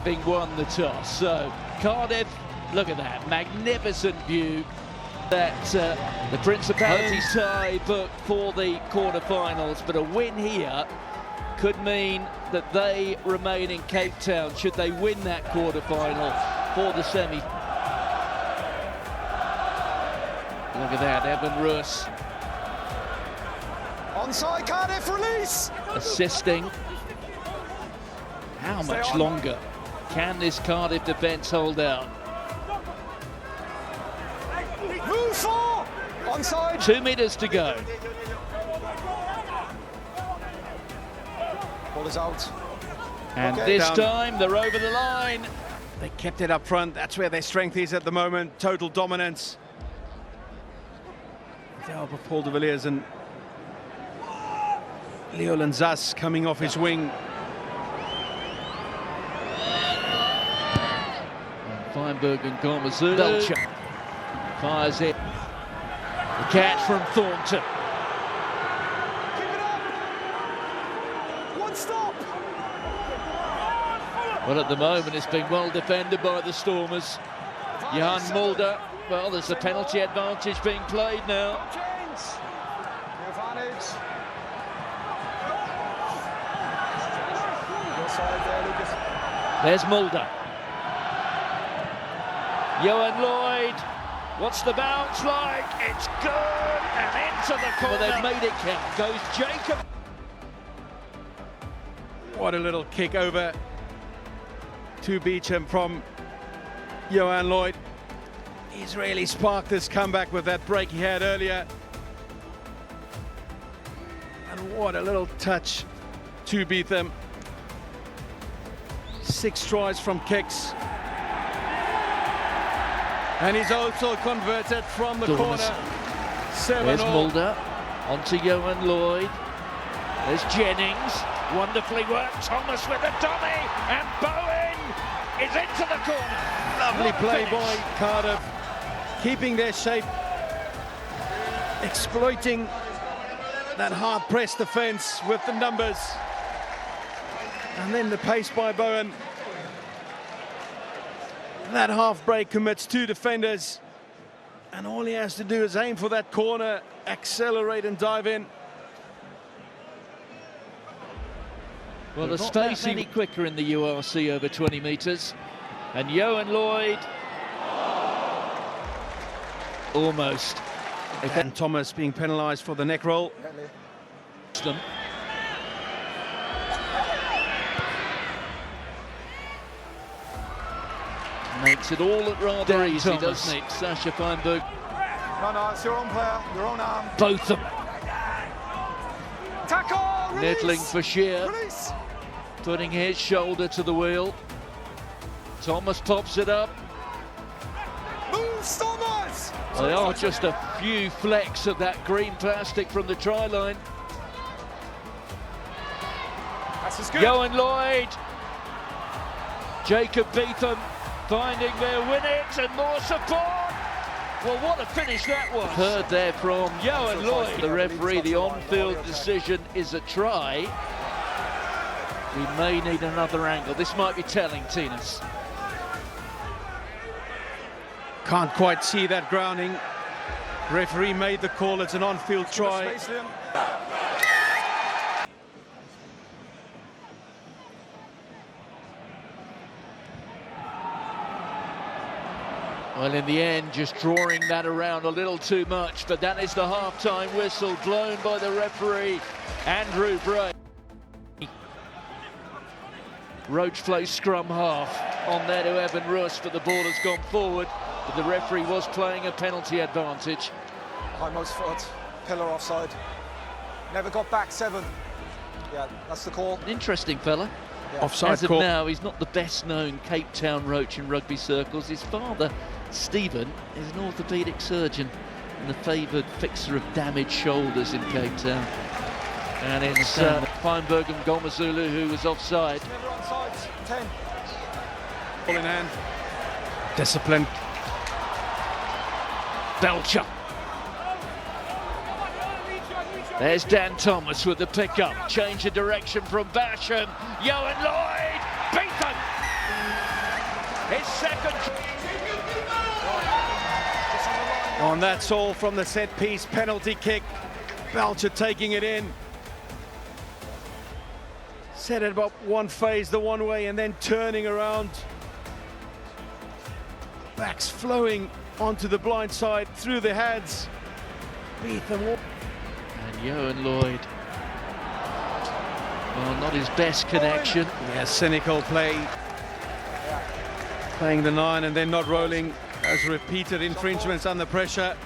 having won the toss. So Cardiff, look at that magnificent view. That the Principalities tie booked for the quarter-finals, but a win here could mean that they remain in Cape Town should they win that quarter-final for the semi. Look at that, Evan Roos. Onside, Cardiff, release! Assisting. How much longer can this Cardiff defence hold out? Move for! Onside! 2 metres to go. Ball is out. And Okay, this down. time they're over the line. They kept it up front. That's where their strength is at the moment. Total dominance. The help of Paul de Villiers and Leo Lanzas coming off his wing. Feinberg and Gormazulu. Belcher fires it. The catch from Thornton. Keep it up! One stop! Well, at the moment it's been well defended by the Stormers. Jan Mulder. Well, there's a penalty advantage being played now. Chains! Advantage. Your side there, Lucas. There's Mulder. Johan Lloyd. What's the bounce like? It's good and into the corner. Well, they've made it count. Goes Jacob. What a little kick over to Beecham from Johan Lloyd. He's really sparked this comeback with that break he had earlier. And what a little touch to beat them. 6 tries from kicks. And he's also converted from the corner. 7-0. There's Mulder. Onto Johan Lloyd. There's Jennings. Wonderfully worked. Thomas with a dummy. And Bowen is into the corner. Lovely What a play finish. by Cardiff. Keeping their shape. Exploiting that hard-pressed defence with the numbers. And then the pace by Bowen. That half break commits 2 defenders. And all he has to do is aim for that corner, accelerate and dive in. Well, the space any quicker in the URC over 20 metres. And Johan Lloyd almost. And Thomas being penalised for the neck roll. Them. Makes it all look rather easy, doesn't it? Sasha Feinberg. No, it's your own player, your own arm. Both of them. Tackle! Release! Nettling for sheer. Release! Putting his shoulder to the wheel. Thomas pops it up. Move, Thomas! They are just a few flecks of that green plastic from the try line. That's as good. Johan Lloyd. Jacob Beetham finding their win it and more support. Well, what a finish that was. Heard there from Johan Lloyd. The referee, the on-field decision is a try. We may need another angle. This might be telling, Tinas. Can't quite see that grounding. Referee made the call. It's an on-field try. Space, Liam. Well, in the end, just drawing that around a little too much, but that is the half-time whistle blown by the referee, Andrew Bray. Roach plays scrum half on there to Evan Roos, but the ball has gone forward. But the referee was playing a penalty advantage. Hindmost foot, pillar offside. Never got back 7. Yeah, that's the call. An interesting fella. Yeah. Offside As of call. now, he's not the best-known Cape Town Roach in rugby circles. His father, Stephen, is an orthopaedic surgeon and the favoured fixer of damaged shoulders in Cape Town. And it's Feinberg and Gormazulu who was offside. Never onside, 10. Ball in hand. Discipline. Belcher. There's Dan Thomas with the pick-up. Change of direction from Basham. Johan Lloyd. Beetham. His second. And that's all from the set-piece penalty kick. Belcher taking it in. Set it up one phase the one way and then turning around. Backs flowing onto the blind side through the hands. Beat them all. And Johan Lloyd. Well, not his best connection. Yeah, cynical play. Playing the 9 and then not rolling as repeated infringements under pressure.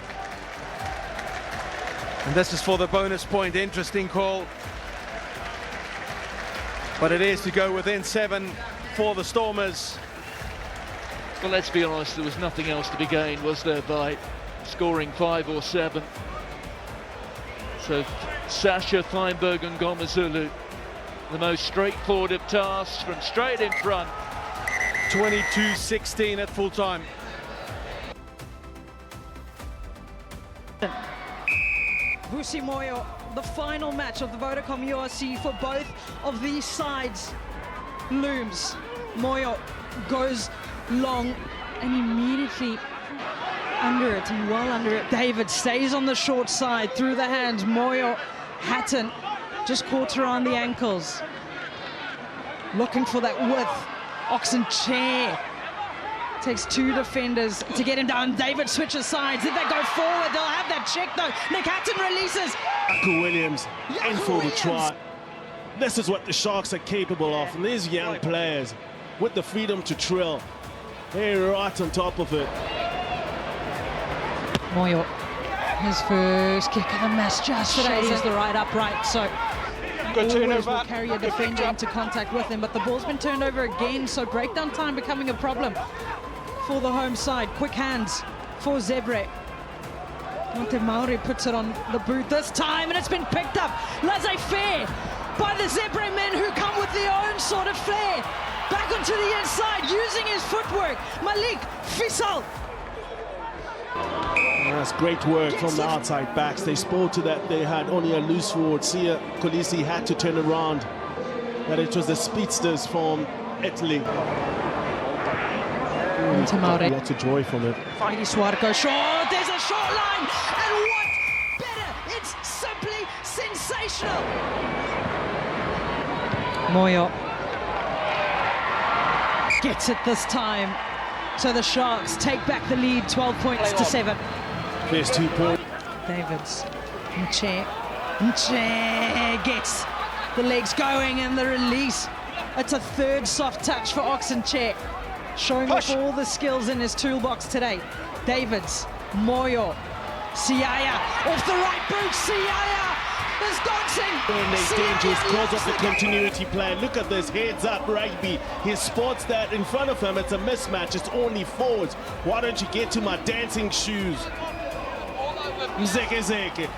And this is for the bonus point. Interesting call. But it is to go within 7 for the Stormers. Well, let's be honest, there was nothing else to be gained, was there, by scoring 5 or 7. So Sasha, Feinberg and Gomezulu, the most straightforward of tasks from straight in front. 22-16 at full time. Vusi Moyo, the final match of the Vodacom URC for both of these sides looms. Moyo goes long and immediately under it, and well under it. David stays on the short side through the hands. Moyo, Hatton just caught around the ankles. Looking for that width. Oxen Chair takes 2 defenders to get him down. David switches sides. If they go forward, they'll have that check though. Nick Hatton releases. Williams in for the try. This is what the Sharks are capable of, and these young players with the freedom to trill, they're right on top of it. Moyo, his first kick of the match just shaves the right upright, so always will carry a defender into contact with him, but the ball's been turned over again, so breakdown time becoming a problem for the home side. Quick hands for Zebre. Monte Mauri puts it on the boot this time, and it's been picked up laissez-faire by the Zebre men, who come with their own sort of flair. Back onto the inside, using his footwork. Malik Faisal. That's great work from the outside backs. They spotted that they had only a loose forward. Sia Colisi had to turn around. That it was the speedsters from Italy. Lots of joy from it. Heidi Swarko short, there's a short line, and what better? It's simply sensational. Moyo gets it this time, so the Sharks take back the lead, 12 points to 7. First 2 points. Davids, Nche gets the legs going and the release. It's a third soft touch for Oxenchair, showing off all the skills in his toolbox today. Davids, Moyo, Siaya, off the right boot, Siaya is dancing. When they're dangerous because of the continuity play. Look at this, heads up rugby. He spots that in front of him, it's a mismatch, it's only forwards. Why don't you get to my dancing shoes? Zeke,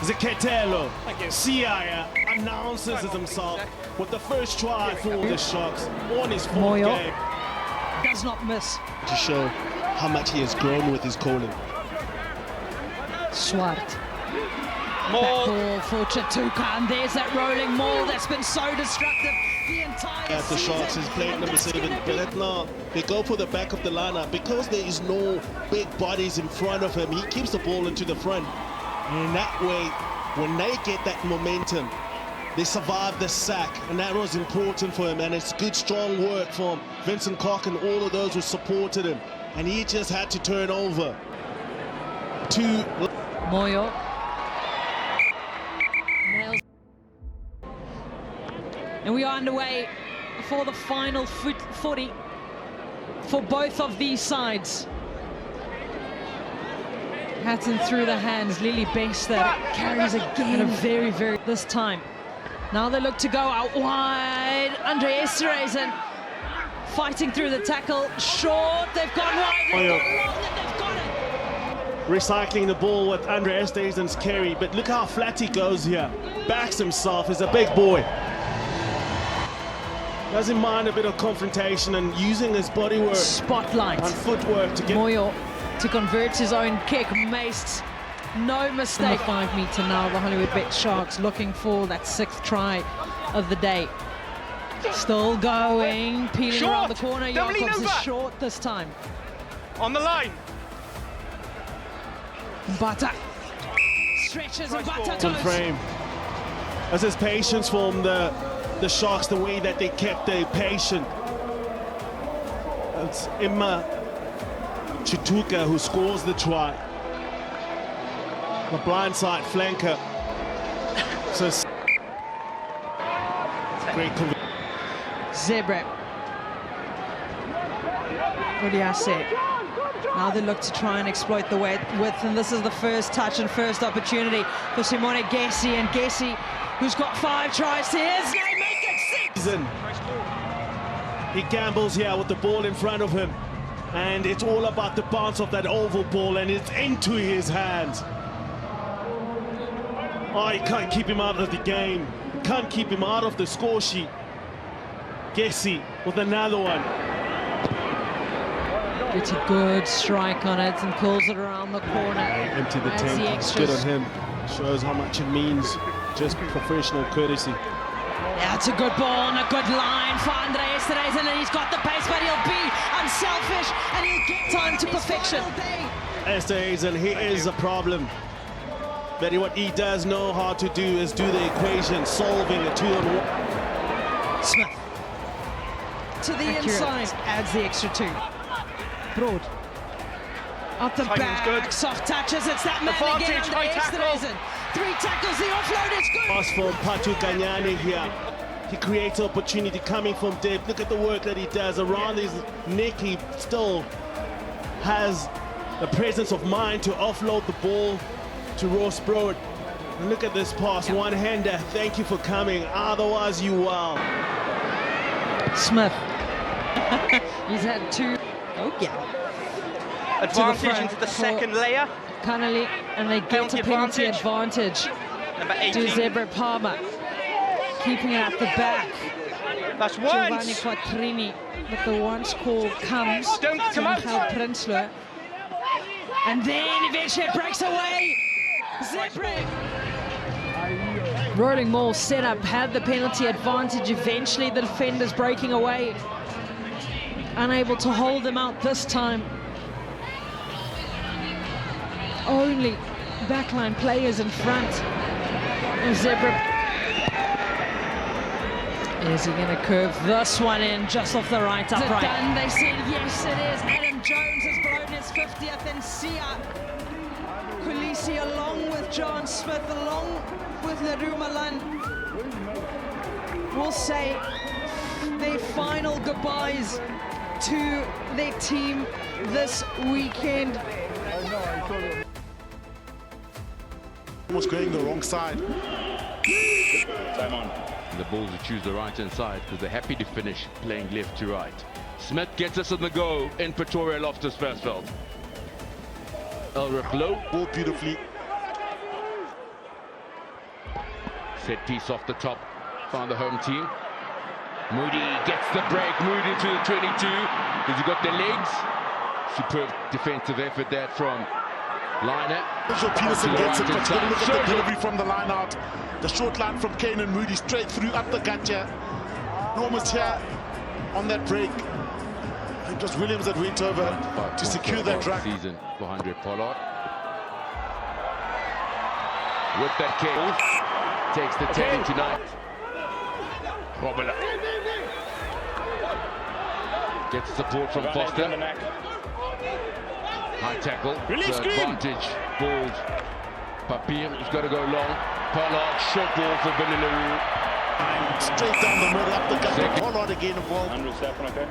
Zeketelo, Siaya announces himself with the first try for the Sharks on his 4th Moyo game. does not miss. To show how much he has grown with his calling. Swart. Back ball for Chatuka, and there's that rolling maul that's been so destructive the entire At the season. Sharks is playing number 7, but now they go for the back of the lineup because there is no big bodies in front of him. He keeps the ball into the front, and that way, when they get that momentum, they survive the sack, and that was important for him. And it's good, strong work from Vincent Cock and all of those who supported him, and he just had to turn over to Moyo nails. And we are underway for the final 40 for both of these sides. Hatton through the hands, Lily Bester carries again, and very, this time. Now they look to go out wide. Andre Esterhazen fighting through the tackle, short, they've gone wide, they've gone long, and they've got it. Recycling the ball with Andre Esterhazen's carry, but look how flat he goes here. Backs himself, he's a big boy. Doesn't mind a bit of confrontation and using his body work Spotlight. and footwork to get... Moyo to convert his own kick, maced. No mistake. 5 meter now, the HollywoodBets Sharks looking for that 6th try of the day. Still going, peeling Short. around the corner. Don't lean Jacobs is over. short this time. On the line. Bata stretches and Bata Good toes. frame. As his patience from the Sharks, the way that they kept their patient. It's Emma Chituka who scores the try. The blindside flanker. So great Zebre. What do I say? Now they look to try and exploit the width, and this is the first touch and first opportunity for Simone Gessi, and Gessi, who's got 5 tries to his name, make it 6! He gambles here with the ball in front of him, and it's all about the bounce of that oval ball, and it's into his hands. Oh, you can't keep him out of the game. You can't keep him out of the score sheet. Gessi with another one. Gets a good strike on it and pulls it around the corner. Empty the Adds tank. the It's good extras. on him. Shows how much it means. Just professional courtesy. Yeah, it's a good ball and a good line for Andre Esterhuizen, and he's got the pace, but he'll be unselfish and he'll get time to perfection. Esterhuizen, he is a problem. But what he does know how to do is do the equation, solving a 2-on-1. Smith to the inside, adds the extra 2. Broad. Out the Timing's back, good. soft touches, it's that man Advantage, again, Andre high tackle. Esterhuizen. 3 tackles, the offload is good. Pass from Patu Kanyane here. He creates opportunity coming from deep. Look at the work that he does around his neck. He still has the presence of mind to offload the ball to Ross Broad. And look at this pass, one-hander. Thank you for coming. Otherwise, you will. Smith. He's had 2. Oh, yeah. Advantage into the second layer. Connolly, and they get a penalty advantage. Number To 18. Zebre Parma. Keeping it at the back. That's Giovanni once. Quattrini, but the once call comes Don't to come out. Michael Prinsloo. And then eventually it breaks away. Zebre. Rolling Mall set up, had the penalty advantage. Eventually the defenders breaking away. Unable to hold them out this time. Only backline players in front. Zebre. Is he going to curve this one in just off the right upright? Is it done? They said yes, it is. Adam Jones has blown his 50th, and Sia Kulisi, along with John Smith, along with Leroux Malan, will say their final goodbyes to their team this weekend. Almost going the wrong side. Time on. The Bulls who choose the right-hand side because they're happy to finish playing left to right. Smith gets us on the go in Pretoria Loftus Versfeld. Elric low. Ball beautifully. Set piece off the top. Found the home team. Moody gets the break. Moody into the 22. Has he got the legs? Superb defensive effort there from Liner. Joe Peterson To the gets it, but right-hand look at side. the delivery from the line out. The short line from Kane and Moody straight through up the gut here. Almost here on that break. I think it was Williams that went over to secure that ruck. Season for 100 Pollard. With that cable, takes the 10 tonight. Robela gets support from Foster. High tackle, Release the screen. advantage, balled. Papier has got to go long. Pollard, short ball for Billy Leroux. Straight down the middle, up the gut. Second. Pollard again involved.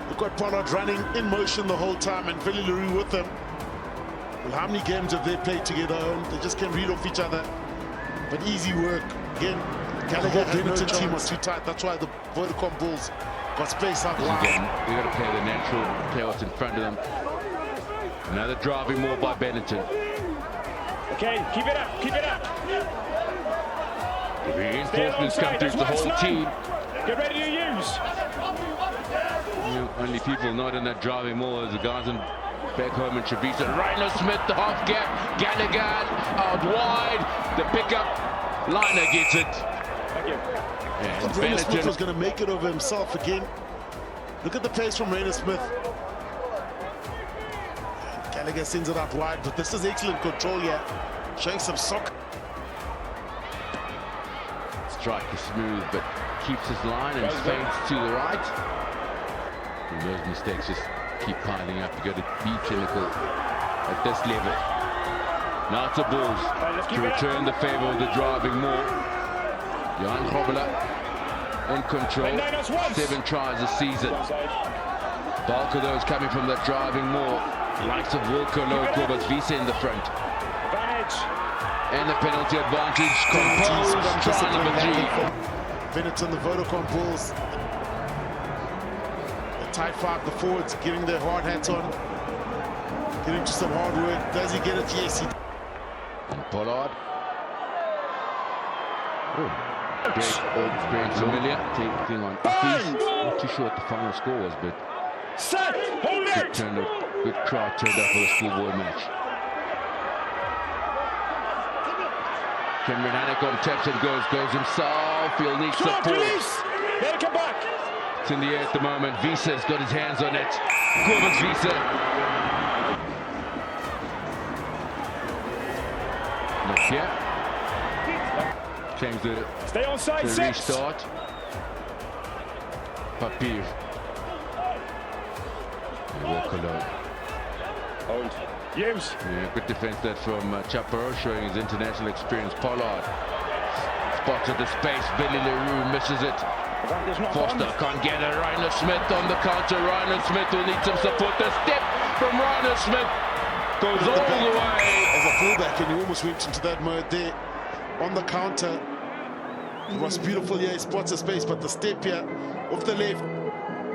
We've got Pollard running in motion the whole time and Billy Leroux with them. Well, how many games have they played together? They just can't read off each other. But easy work. Again, Gallagher and Benetton team was too tight. That's why the Vodacom Bulls got space out wide. Again, they've got to play the natural, play what's in front of them. Another driving more by Benetton. Okay, keep it up, keep it up. The reinforcements come through the whole team. Get ready to use. Only people not in that driving more as the guys in back home in Trevisa. Rhino Smith, the half gap. Gallagher out wide. The pickup. Liner gets it. Thank you. And Rainer Smith Benetton was going to make it over himself again. Look at the pace from Rainer Smith. Gallagher sends it out wide, but this is excellent control here. Showing some sock. strike is smooth, but keeps his line and fades to the right. And those mistakes just keep piling up. You got to be clinical at this level. Now to Bulls to return the favour of the driving more. Johan Grobbelaar in control. 7 tries this season. Bulk of those coming from that driving more. Likes of Wilco Loco, but Visa in the front. And the penalty advantage. Composed, try number 3. Benetton, the Vodacom Bulls. The tight 5, the forwards getting their hard hats on. Getting to some hard work. Does he get it? Yes, he does. And Pollard. Great old experience, familiar. Taking on Uppies. Not too sure what the final score was, but good crowd turned up for the schoolboy match. Cameron Hanekom taps and goes himself. He'll need support. It's in the air at the moment. Visa's got his hands on it. Corbin's Visa. Look here. Change the restart. Papir. Walk alone. Yeah, good defense that from Chaparro, showing his international experience. Pollard spots at the space. Billy LaRue misses it. Foster can't get it. Reiner Smith on the counter. Reiner Smith will need some support. The step from Reiner Smith goes all the way. As a fullback, and he almost went into that mode there on the counter. It was beautiful. Yeah, he spots the space, but the step here off the left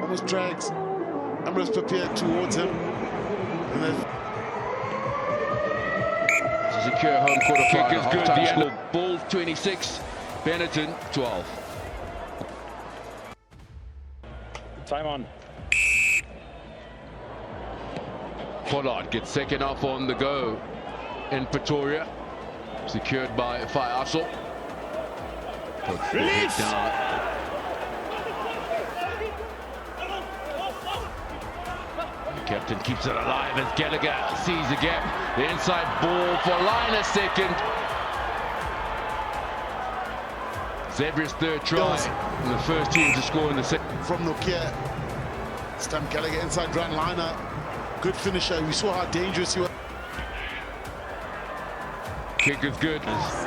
almost drags Ambrose Papier towards him. And then secure home quarter kick is good. The end of Bulls 26, Benetton 12. Time on. Pollard gets second off on the go in Pretoria. Secured by Faiaso. Puts the hit down. Captain keeps it alive as Gallagher sees the gap. The inside ball for Liner second. Zebre's third try. And the first team to score in the second. From Nokia. This time Gallagher inside run Liner. Good finisher. We saw how dangerous he was. Kick is good. 4 points.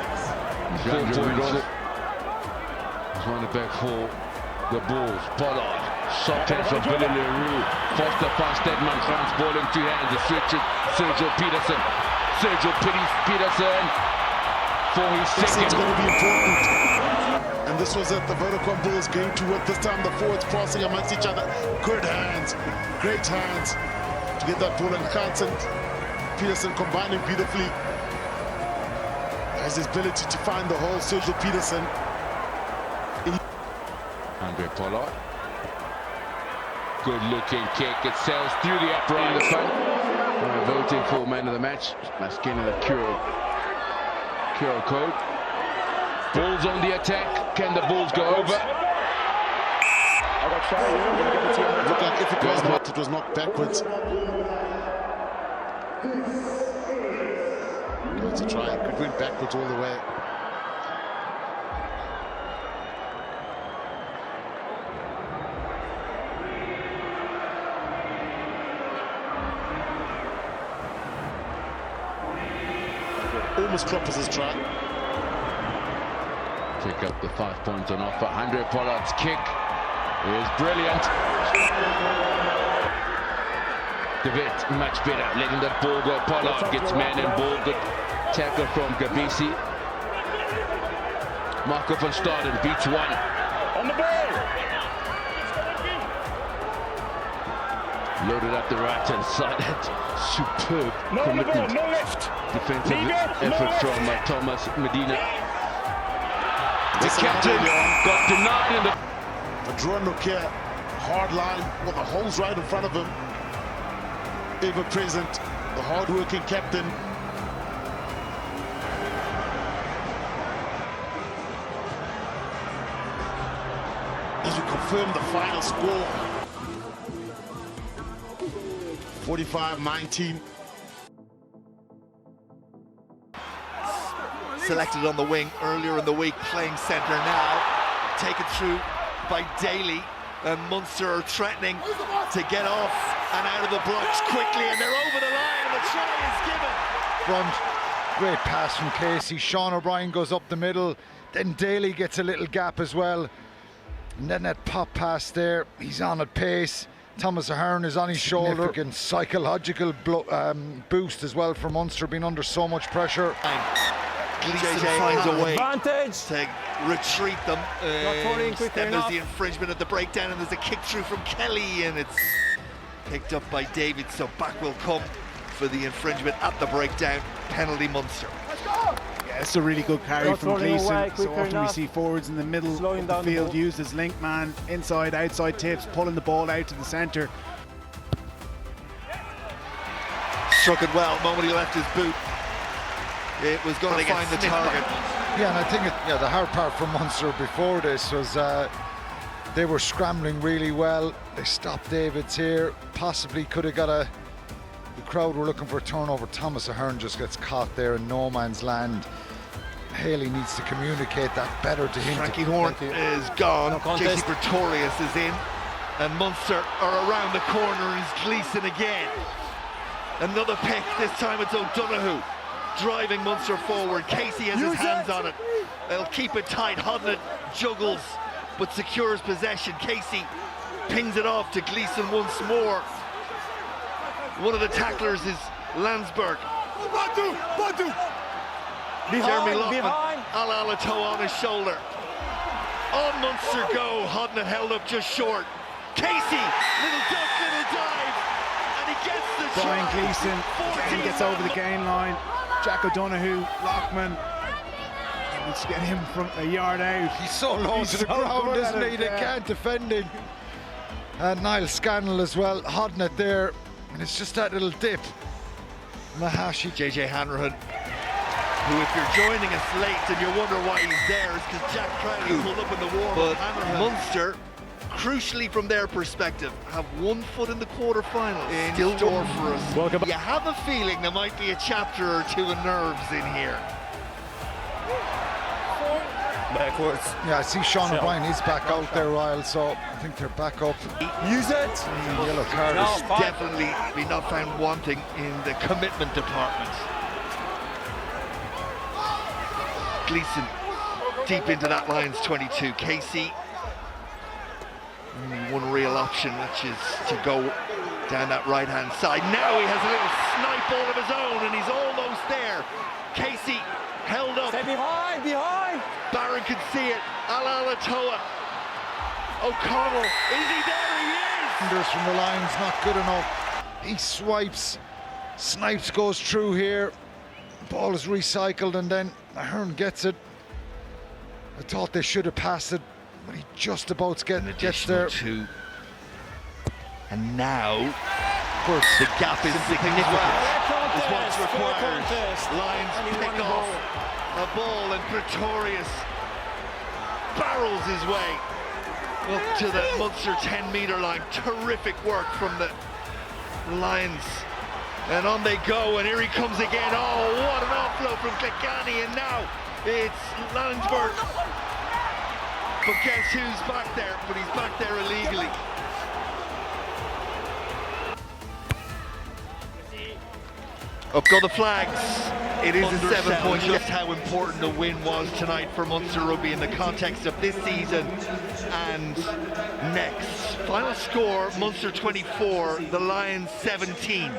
He's won it back for the Bulls. Pollard. Shot hands from Billy LaRue. Foster past Stedman. Frans ball in 2 hands. The switch is Sergio Peterson. Sergio Peterson for his second. It's going to be important. And this was it. The Vodacom Bulls going to work this time. The forwards passing amongst each other. Good hands. Great hands to get that ball in hands. And Peterson combining beautifully. Has his ability to find the hole. Sergio Peterson. Andre Pollard. Good looking kick. It sails through the upright in the front. Voting for man of the match. Maskena the Curo code. Bulls on the attack. Can the Bulls go over? It looked like if it was knocked backwards. Going to try. It went backwards all the way. Almost dropped his try. Take up the 5 points on offer. Andre Pollard's kick is brilliant. DeWitt much better, letting that ball go. Pollard gets man and ball. Good tackle from Gabisi. Marco van Staden beats one. On the ball. Loaded up the right hand side. Superb commitment. No left. Defensive effort from Thomas Medina. The captain got denied in the... A draw Nokia, hard line with the holes right in front of him. Ever present, the hard-working captain. confirm the final score. 45-19. Selected on the wing earlier in the week, playing centre now. Taken through by Daly, and Munster are threatening to get off and out of the blocks quickly, and they're over the line, and the try is given. Front, great pass from Casey. Sean O'Brien goes up the middle, then Daly gets a little gap as well, and then that pop pass there, he's on at pace. Thomas Ahern is on his shoulder. Significant psychological boost as well for Munster, being under so much pressure. Gleeson finds a way to retreat them. Then there's the infringement at the breakdown, and there's a kick through from Kelly, and it's picked up by David, so back will come for the infringement at the breakdown. Penalty Munster. Yeah, it's a really good carry from Gleeson. So often we see forwards in the middle of the field used as link man, inside, outside tips, pulling the ball out to the centre. Struck it well the moment he left his boot. It was going to find the target. Yeah, and I think the hard part for Munster before this was they were scrambling really well. They stopped Davids here. Possibly could have got a... The crowd were looking for a turnover. Thomas Ahern just gets caught there in no man's land. Haley needs to communicate that better to him. Frankie Horn is gone. JC Pretorius is in. And Munster are around the corner, and it's Gleeson again. Another pick. This time it's O'Donoghue driving Munster forward. Casey has his hands on it. They'll keep it tight. Hodnett juggles but secures possession. Casey pings it off to Gleeson once more. One of the tacklers is Landsberg. Jeremy Lockman, Alatoa on his shoulder. On Munster go. Hodnett held up just short. Casey, little duck, little dive, and he gets the Brian try. Gleeson, he gets over the gain line. Jack O'Donoghue, Lockman, needs to get him from a yard out. He's so low to the ground, isn't he? They can't defend him. And Niall Scannell as well. Hodnett there, and it's just that little dip. Mahashi. JJ Hanrahan, who, if you're joining us late and you wonder why he's there, is because Jack Crowley pulled up in the warm. But Munster, crucially from their perspective, have 1 foot in the quarter-final in store for us. You have a feeling there might be a chapter or two of nerves in here. Backwards. Yeah, I see Sean O'Brien is back out there, Ryle, so I think they're back up. Use it! Yellow card. Definitely be not found wanting in the commitment department. Gleeson deep into that Lions 22. Casey, only one real option, which is to go down that right-hand side. Now he has a little snipe all of his own, and he's almost there. Casey held up. Stay behind! Barron can see it. Alatoa. O'Connell, is he there? He is! From the lines, not good enough. He swipes. Snipes goes through here. Ball is recycled, and then Ahern gets it. I thought they should have passed it, but he just about gets there. Two. And now, the gap is significant. Is what's required. Lions pick off a ball, and Pretorius barrels his way up to the Munster 10-metre line. Terrific work from the Lions. And on they go, and here he comes again. Oh, what an offload from Kilkenny, and now it's Landsberg. But guess who's back there? But he's back there illegally. Up go the flags. It is a 7-point. Just how important the win was tonight for Munster Rugby in the context of this season and next. Final score, Munster 24, the Lions 17.